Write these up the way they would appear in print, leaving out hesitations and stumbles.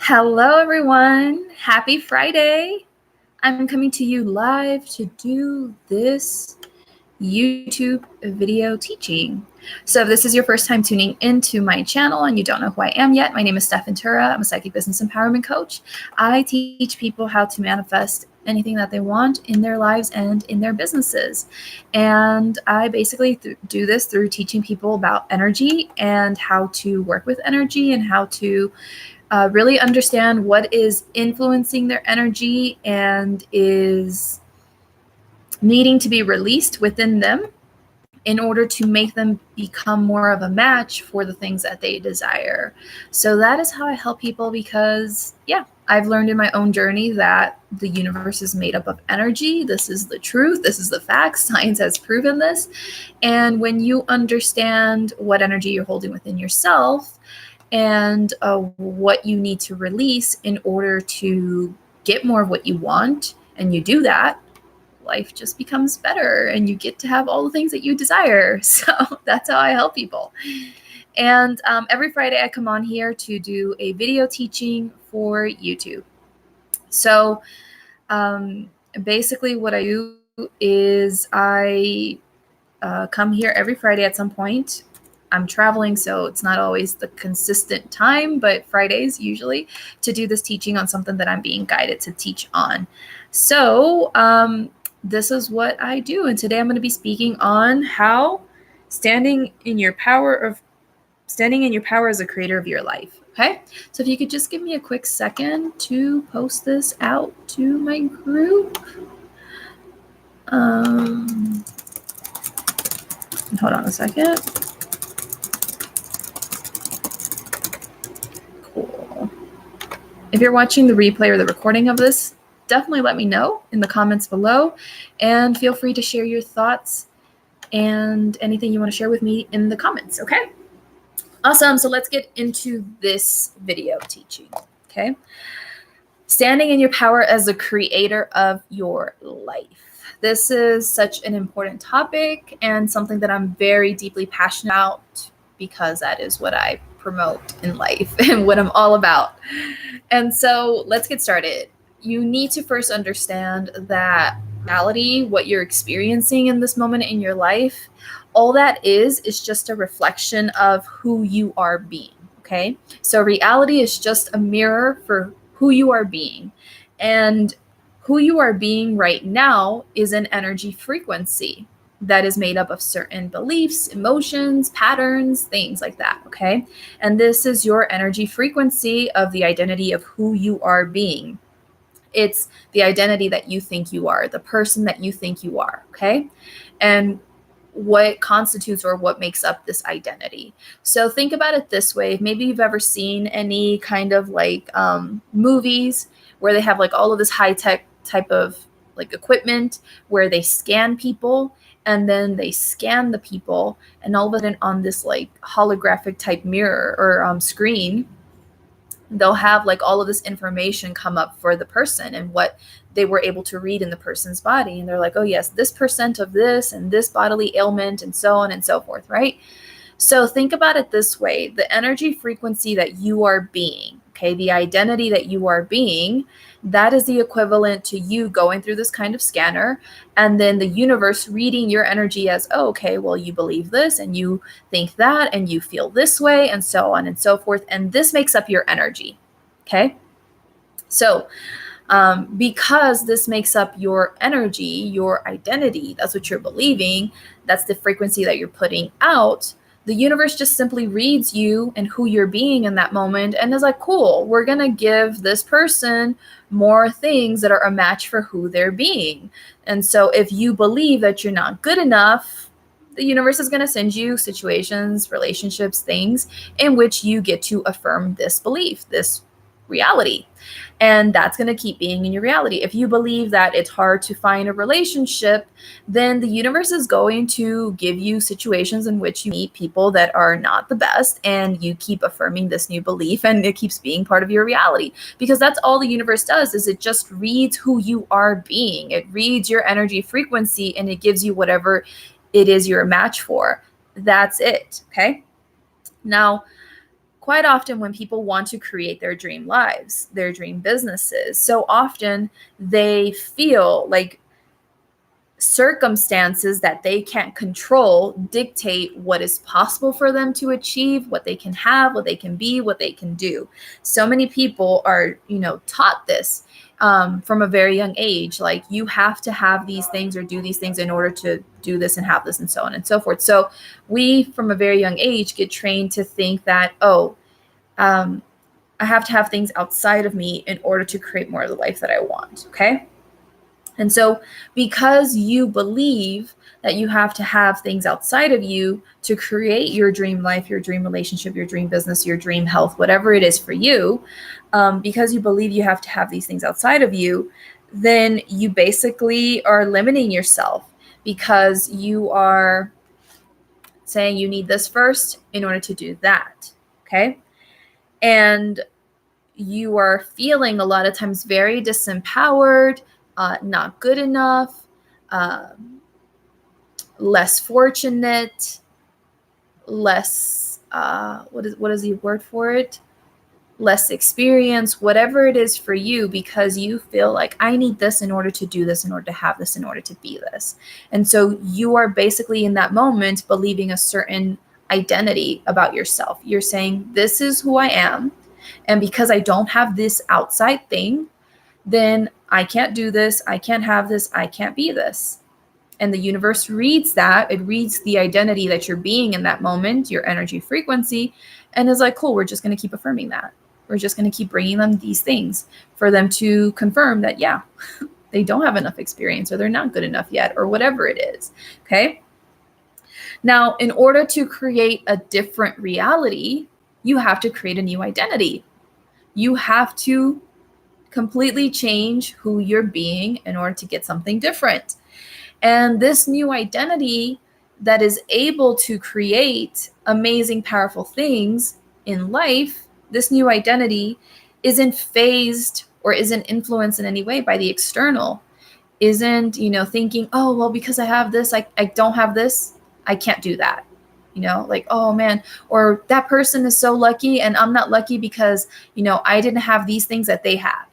Hello, everyone. Happy Friday. I'm coming to you live to do this YouTube video teaching. So if this is your first time tuning into my channel and you don't know who I am yet, my name is Stef. I'm a psychic business empowerment coach. I teach people how to manifest anything that they want in their lives and in their businesses. And I basically do this through teaching people about energy and how to work with energy and how to really understand what is influencing their energy and is needing to be released within them in order to make them become more of a match for the things that they desire. So that is how I help people because, I've learned in my own journey that the universe is made up of energy. This is the truth. This is the fact. Science has proven this. And when you understand what energy you're holding within yourself and what you need to release in order to get more of what you want, and you do that, life just becomes better and you get to have all the things that you desire. So that's how I help people. And every Friday I come on here to do a video teaching for YouTube. So basically what I do is I come here every Friday at some point. I'm traveling, so it's not always the consistent time, but Fridays usually, to do this teaching on something that I'm being guided to teach on. So this is what I do. And today I'm going to be speaking on how standing in your power as a creator of your life. Okay. So if you could just give me a quick second to post this out to my group. Hold on a second. Cool. If you're watching the replay or the recording of this, definitely let me know in the comments below, and feel free to share your thoughts and anything you want to share with me in the comments. Okay. Awesome. So let's get into this video teaching. Okay. Standing in your power as the creator of your life. This is such an important topic and something that I'm very deeply passionate about because that is what I promote in life and what I'm all about. And so let's get started. You need to first understand that reality, what you're experiencing in this moment in your life, all that is just a reflection of who you are being. Okay. So reality is just a mirror for who you are being. And who you are being right now is an energy frequency that is made up of certain beliefs, emotions, patterns, things like that. Okay. And this is your energy frequency of the identity of who you are being. It's the identity that you think you are, the person that you think you are. Okay. And what constitutes or what makes up this identity. So think about it this way. Maybe you've ever seen any kind of like movies where they have like all of this high-tech type of like equipment where they scan people and then they scan the people, and all of a sudden on this like holographic type mirror or screen, they'll have like all of this information come up for the person and what they were able to read in the person's body. And they're like, oh yes, this percent of this and this bodily ailment and so on and so forth, right? So think about it this way. The energy frequency that you are being, okay, the identity that you are being, that is the equivalent to you going through this kind of scanner and then the universe reading your energy as, oh, okay, well, you believe this and you think that and you feel this way and so on and so forth. And this makes up your energy. Okay. So because this makes up your energy, your identity, that's what you're believing, that's the frequency that you're putting out. The universe just simply reads you and who you're being in that moment and is like, cool, we're going to give this person more things that are a match for who they're being. And so if you believe that you're not good enough, the universe is going to send you situations, relationships, things in which you get to affirm this belief, this reality. And that's going to keep being in your reality. If you believe that it's hard to find a relationship, then the universe is going to give you situations in which you meet people that are not the best, and you keep affirming this new belief and it keeps being part of your reality, because that's all the universe does, is it just reads who you are being. It reads your energy frequency and it gives you whatever it is you're a match for. That's it. Okay. Now, quite often when people want to create their dream lives, their dream businesses, so often they feel like circumstances that they can't control dictate what is possible for them to achieve, what they can have, what they can be, what they can do. So many people are, taught this from a very young age. Like, you have to have these things or do these things in order to do this and have this and so on and so forth. So we, from a very young age, get trained to think that, I have to have things outside of me in order to create more of the life that I want. Okay. And so because you believe that you have to have things outside of you to create your dream life, your dream relationship, your dream business, your dream health, whatever it is for you, because you believe you have to have these things outside of you, then you basically are limiting yourself, because you are saying you need this first in order to do that. Okay. And you are feeling a lot of times very disempowered, not good enough, less fortunate, less, what is the word for it? Less experience, whatever it is for you, because you feel like, I need this in order to do this, in order to have this, in order to be this. And so you are basically in that moment believing a certain identity about yourself. You're saying, this is who I am. And because I don't have this outside thing, then I can't do this, I can't have this, I can't be this. And the universe reads that. It reads the identity that you're being in that moment, your energy frequency, and is like, cool, we're just going to keep affirming that. We're just going to keep bringing them these things for them to confirm that, yeah, they don't have enough experience, or they're not good enough yet, or whatever it is. Okay. Now, in order to create a different reality, you have to create a new identity. You have to completely change who you're being in order to get something different. And this new identity that is able to create amazing, powerful things in life, this new identity isn't phased or isn't influenced in any way by the external. Isn't, thinking, oh, well, because I have this, I don't have this, I can't do that. Like, oh man, or that person is so lucky and I'm not lucky because, I didn't have these things that they have,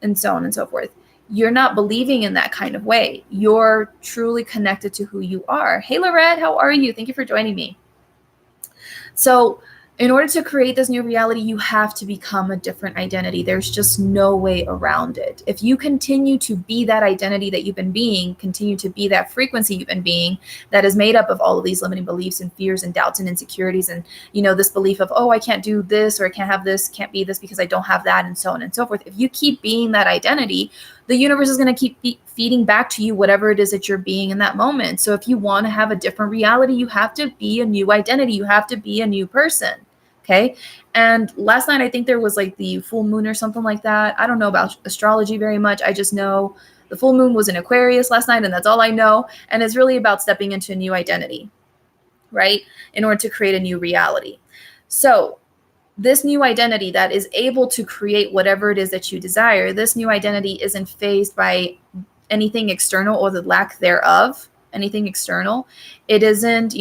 and so on and so forth. You're not believing in that kind of way. You're truly connected to who you are. Hey, Lorette, how are you? Thank you for joining me. So in order to create this new reality, you have to become a different identity. There's just no way around it. If you continue to be that identity that you've been being, continue to be that frequency you've been being, that is made up of all of these limiting beliefs and fears and doubts and insecurities, and, this belief of, oh, I can't do this, or I can't have this, can't be this because I don't have that, and so on and so forth. If you keep being that identity, the universe is going to keep feeding back to you whatever it is that you're being in that moment. So if you want to have a different reality, you have to be a new identity. You have to be a new person. Okay. And last night, I think there was like the full moon or something like that. I don't know about astrology very much. I just know the full moon was in Aquarius last night, and that's all I know. And it's really about stepping into a new identity, right? In order to create a new reality. So this new identity that is able to create whatever it is that you desire, this new identity isn't phased by anything external or the lack thereof, anything external. It isn't,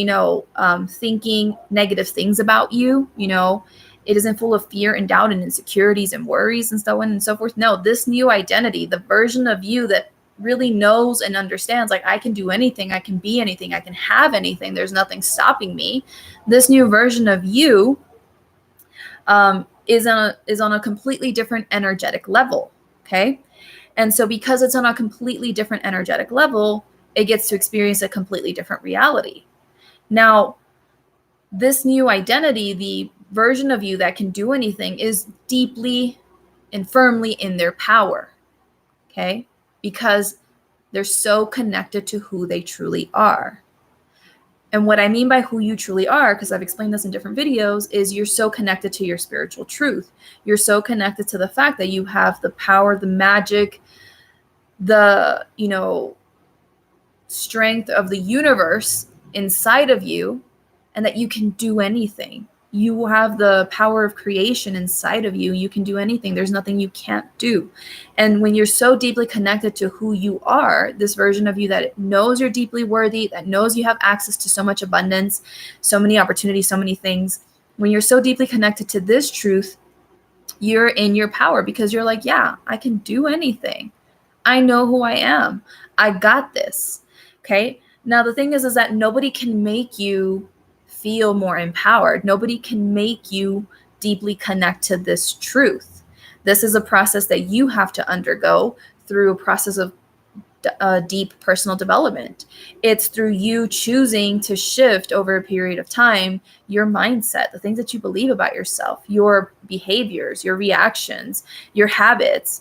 thinking negative things about you. It isn't full of fear and doubt and insecurities and worries and so on and so forth. No, this new identity, the version of you that really knows and understands, like, I can do anything, I can be anything, I can have anything, there's nothing stopping me. This new version of you is on a completely different energetic level. Okay. And so because it's on a completely different energetic level, it gets to experience a completely different reality. Now, this new identity, the version of you that can do anything, is deeply and firmly in their power. Okay. Because they're so connected to who they truly are. And what I mean by who you truly are, because I've explained this in different videos, is you're so connected to your spiritual truth. You're so connected to the fact that you have the power, the magic, the, strength of the universe inside of you, and that you can do anything. You have the power of creation inside of you. You can do anything. There's nothing you can't do. And when you're so deeply connected to who you are, this version of you that knows you're deeply worthy, that knows you have access to so much abundance, so many opportunities, so many things, When you're so deeply connected to this truth, you're in your power because you're like, yeah, I can do anything. I know who I am. I got this. Okay. Now, the thing is that nobody can make you feel more empowered. Nobody can make you deeply connect to this truth. This is a process that you have to undergo through a process of deep personal development. It's through you choosing to shift over a period of time your mindset, the things that you believe about yourself, your behaviors, your reactions, your habits,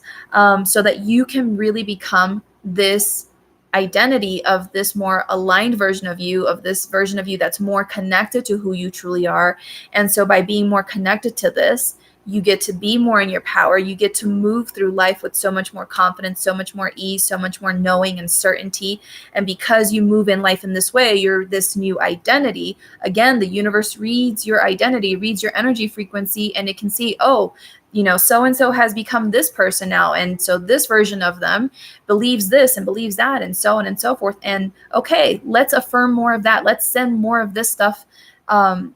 so that you can really become this identity of this more aligned version of you, of this version of you that's more connected to who you truly are. And so by being more connected to this, you get to be more in your power. You get to move through life with so much more confidence, so much more ease, so much more knowing and certainty. And because you move in life in this way, you're this new identity. Again, the universe reads your identity, reads your energy frequency, and it can see, oh, so-and-so has become this person now. And so this version of them believes this and believes that, and so on and so forth. And okay, let's affirm more of that. Let's send more of this stuff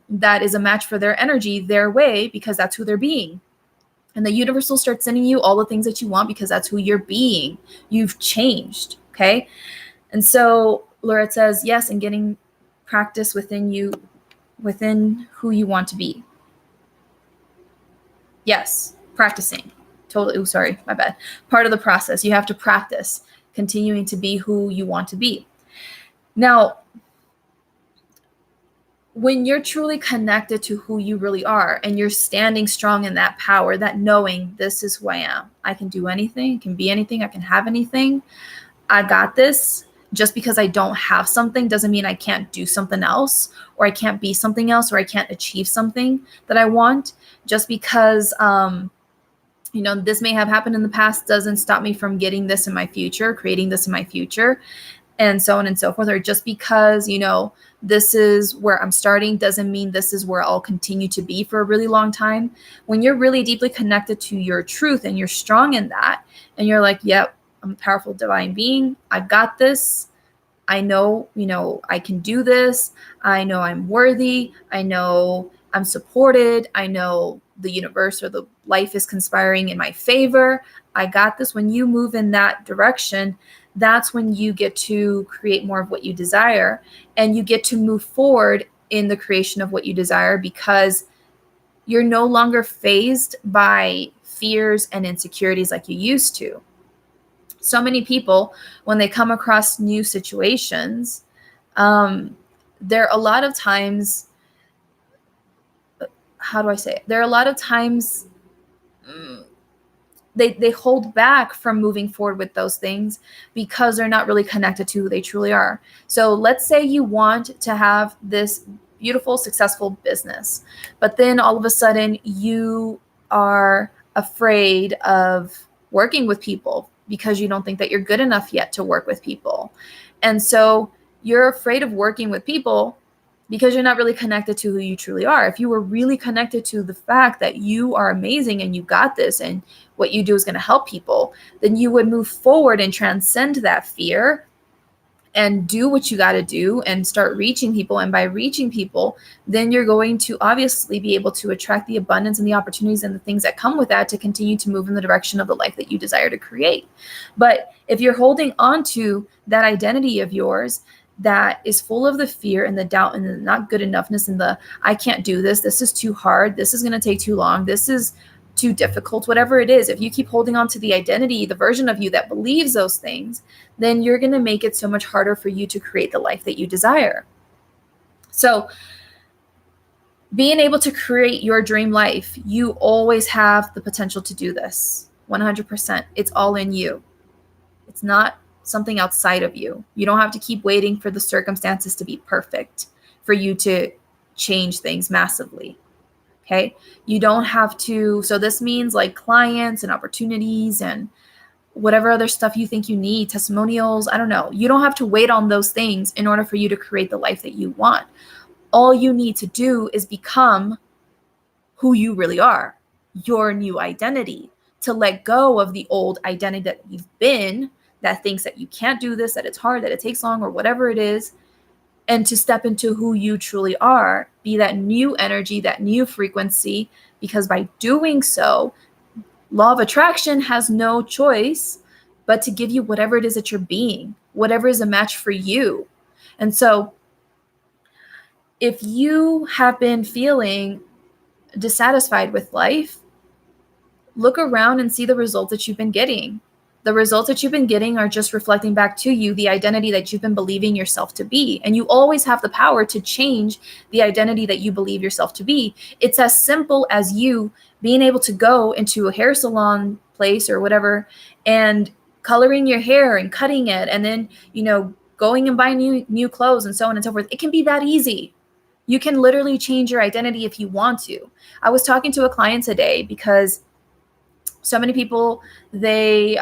that is a match for their energy their way, because that's who they're being. And the universe will start sending you all the things that you want because that's who you're being. You've changed. Okay. And so Lorette says, yes, and getting practice within you, within who you want to be. Yes, practicing. Totally. Oh, sorry, my bad. Part of the process. You have to practice continuing to be who you want to be. Now, when you're truly connected to who you really are and you're standing strong in that power, that knowing this is who I am, I can do anything, can be anything, I can have anything, I got this. Just because I don't have something doesn't mean I can't do something else, or I can't be something else, or I can't achieve something that I want. Just because, this may have happened in the past doesn't stop me from getting this in my future, creating this in my future, and so on and so forth. Or just because, this is where I'm starting doesn't mean this is where I'll continue to be for a really long time. When you're really deeply connected to your truth and you're strong in that, and you're like, yep, I'm a powerful divine being. I've got this. I know, I can do this. I know I'm worthy. I know I'm supported. I know the universe or the life is conspiring in my favor. I got this. When you move in that direction, that's when you get to create more of what you desire, and you get to move forward in the creation of what you desire, because you're no longer fazed by fears and insecurities like you used to. So many people, when they come across new situations, there are a lot of times, how do I say it? There are a lot of times they hold back from moving forward with those things because they're not really connected to who they truly are. So let's say you want to have this beautiful, successful business, but then all of a sudden you are afraid of working with people because you don't think that you're good enough yet to work with people. And so you're afraid of working with people because you're not really connected to who you truly are. If you were really connected to the fact that you are amazing and you got this and what you do is going to help people, then you would move forward and transcend that fear and do what you got to do and start reaching people. And by reaching people, then you're going to obviously be able to attract the abundance and the opportunities and the things that come with that to continue to move in the direction of the life that you desire to create. But if you're holding on to that identity of yours that is full of the fear and the doubt and the not good enoughness and the I can't do this, this is too hard, this is going to take too long, this is too difficult, whatever it is, if you keep holding on to the identity, the version of you that believes those things, then you're going to make it so much harder for you to create the life that you desire. So being able to create your dream life, you always have the potential to do this 100%. It's all in you. It's not something outside of you. You don't have to keep waiting for the circumstances to be perfect for you to change things massively. Okay. You don't have to. So this means like clients and opportunities and whatever other stuff you think you need, testimonials. I don't know. You don't have to wait on those things in order for you to create the life that you want. All you need to do is become who you really are, your new identity, to let go of the old identity that you've been, that thinks that you can't do this, that it's hard, that it takes long, or whatever it is, and to step into who you truly are be that new energy, that new frequency, because by doing so, law of attraction has no choice but to give you whatever it is that you're being, whatever is a match for you. And so if you have been feeling dissatisfied with life, look around and see the results that you've been getting. The results that you've been getting are just reflecting back to you the identity that you've been believing yourself to be. And you always have the power to change the identity that you believe yourself to be. It's as simple as you being able to go into a hair salon place or whatever and coloring your hair and cutting it, and then, going and buying new clothes and so on and so forth. It can be that easy. You can literally change your identity if you want to. I was talking to a client today because so many people, they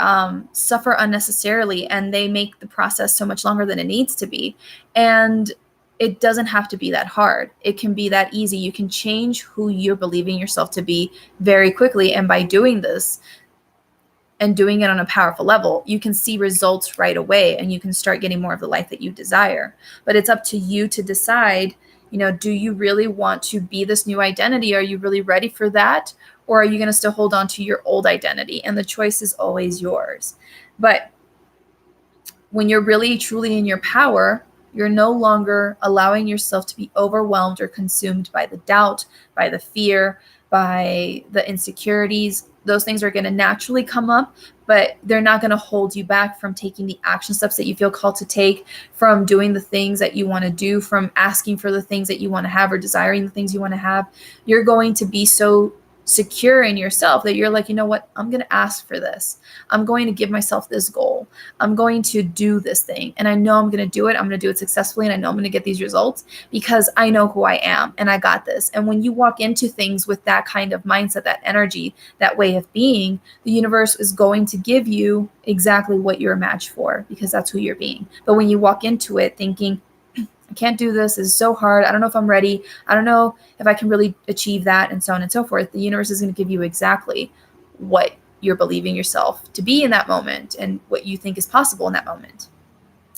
suffer unnecessarily, and they make the process so much longer than it needs to be. And it doesn't have to be that hard. It can be that easy. You can change who you're believing yourself to be very quickly. And by doing this and doing it on a powerful level, you can see results right away, and you can start getting more of the life that you desire. But it's up to you to decide, do you really want to be this new identity? Are you really ready for that? Or are you going to still hold on to your old identity? And the choice is always yours. But when you're really truly in your power, you're no longer allowing yourself to be overwhelmed or consumed by the doubt, by the fear, by the insecurities. Those things are going to naturally come up, but they're not going to hold you back from taking the action steps that you feel called to take, from doing the things that you want to do, from asking for the things that you want to have or desiring the things you want to have. You're going to be so secure in yourself that you're like, you know what, I'm going to ask for this. I'm going to give myself this goal. I'm going to do this thing. And I know I'm going to do it. I'm going to do it successfully. And I know I'm going to get these results because I know who I am and I got this. And when you walk into things with that kind of mindset, that energy, that way of being, the universe is going to give you exactly what you're a match for, because that's who you're being. But when you walk into it thinking, I can't do this. This is so hard. I don't know if I'm ready. I don't know if I can really achieve that, and so on and so forth. The universe is going to give you exactly what you're believing yourself to be in that moment and what you think is possible in that moment.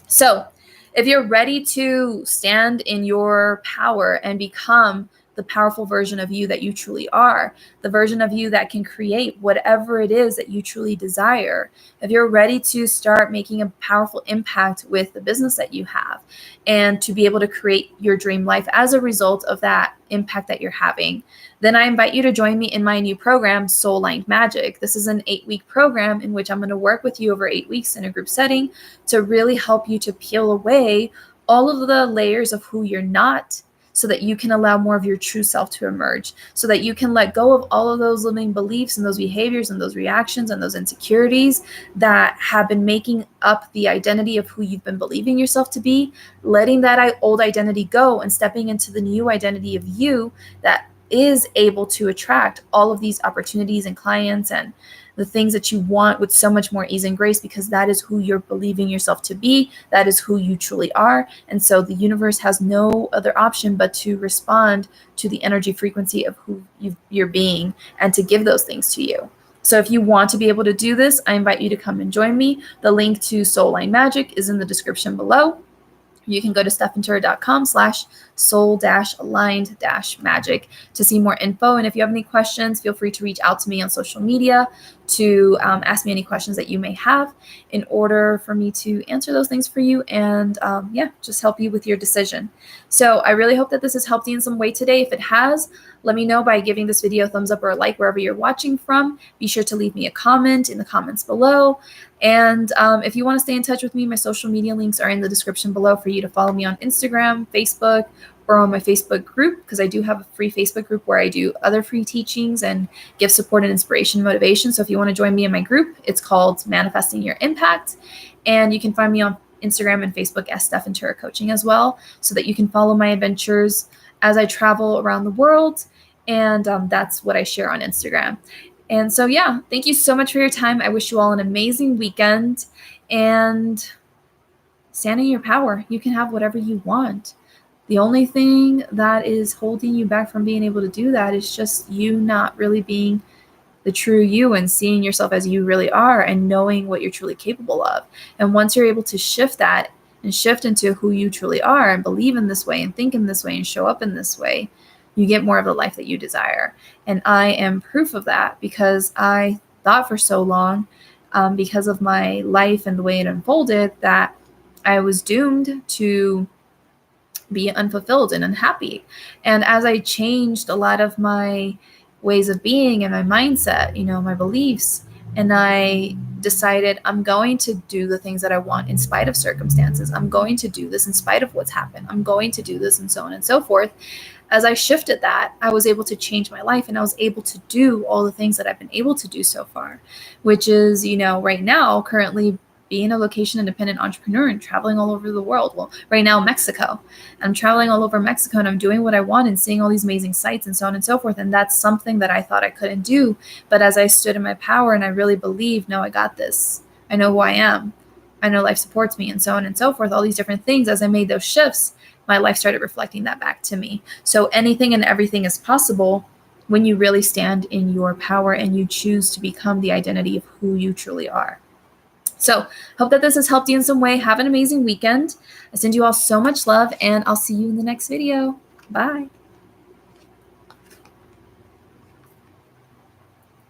So if you're ready to stand in your power and become the powerful version of you that you truly are, the version of you that can create whatever it is that you truly desire, if you're ready to start making a powerful impact with the business that you have and to be able to create your dream life as a result of that impact that you're having, then I invite you to join me in my new program, Soul Aligned Magic. This is an 8-week program in which I'm going to work with you over 8 weeks in a group setting to really help you to peel away all of the layers of who you're not, so that you can allow more of your true self to emerge, so that you can let go of all of those limiting beliefs and those behaviors and those reactions and those insecurities that have been making up the identity of who you've been believing yourself to be, letting that old identity go and stepping into the new identity of you that is able to attract all of these opportunities and clients and the things that you want with so much more ease and grace, because that is who you're believing yourself to be. That is who you truly are. And so the universe has no other option but to respond to the energy frequency of who you're being and to give those things to you. So if you want to be able to do this, I invite you to come and join me. The link to Soul Aligned Magic is in the description below. You can go to stefventura.com/soul-aligned-magic to see more info. And if you have any questions, feel free to reach out to me on social media to ask me any questions that you may have in order for me to answer those things for you and just help you with your decision. So I really hope that this has helped you in some way today. If it has, let me know by giving this video a thumbs up or a like wherever you're watching from. Be sure to leave me a comment in the comments below. And if you want to stay in touch with me, my social media links are in the description below for you to follow me on Instagram, Facebook, or on my Facebook group, because I do have a free Facebook group where I do other free teachings and give support and inspiration and motivation. So if you want to join me in my group, it's called Manifesting Your Impact. And you can find me on Instagram and Facebook as Stef Ventura Coaching as well, so that you can follow my adventures as I travel around the world. And that's what I share on Instagram. And so, thank you so much for your time. I wish you all an amazing weekend, and stand in your power. You can have whatever you want. The only thing that is holding you back from being able to do that is just you not really being the true you and seeing yourself as you really are and knowing what you're truly capable of. And once you're able to shift that and shift into who you truly are and believe in this way and think in this way and show up in this way, you get more of the life that you desire. And I am proof of that, because I thought for so long, because of my life and the way it unfolded, that I was doomed to be unfulfilled and unhappy. And as I changed a lot of my ways of being and my mindset, my beliefs, and I decided I'm going to do the things that I want in spite of circumstances. I'm going to do this in spite of what's happened. I'm going to do this, and so on and so forth. As I shifted that, I was able to change my life, and I was able to do all the things that I've been able to do so far, which is, right now, currently being a location independent entrepreneur and traveling all over the world. Well, right now, Mexico. I'm traveling all over Mexico, and I'm doing what I want and seeing all these amazing sights and so on and so forth. And that's something that I thought I couldn't do. But as I stood in my power and I really believed, no, I got this. I know who I am. I know life supports me, and so on and so forth. All these different things. As I made those shifts, my life started reflecting that back to me. So anything and everything is possible when you really stand in your power and you choose to become the identity of who you truly are. So hope that this has helped you in some way. Have an amazing weekend. I send you all so much love, and I'll see you in the next video. Bye.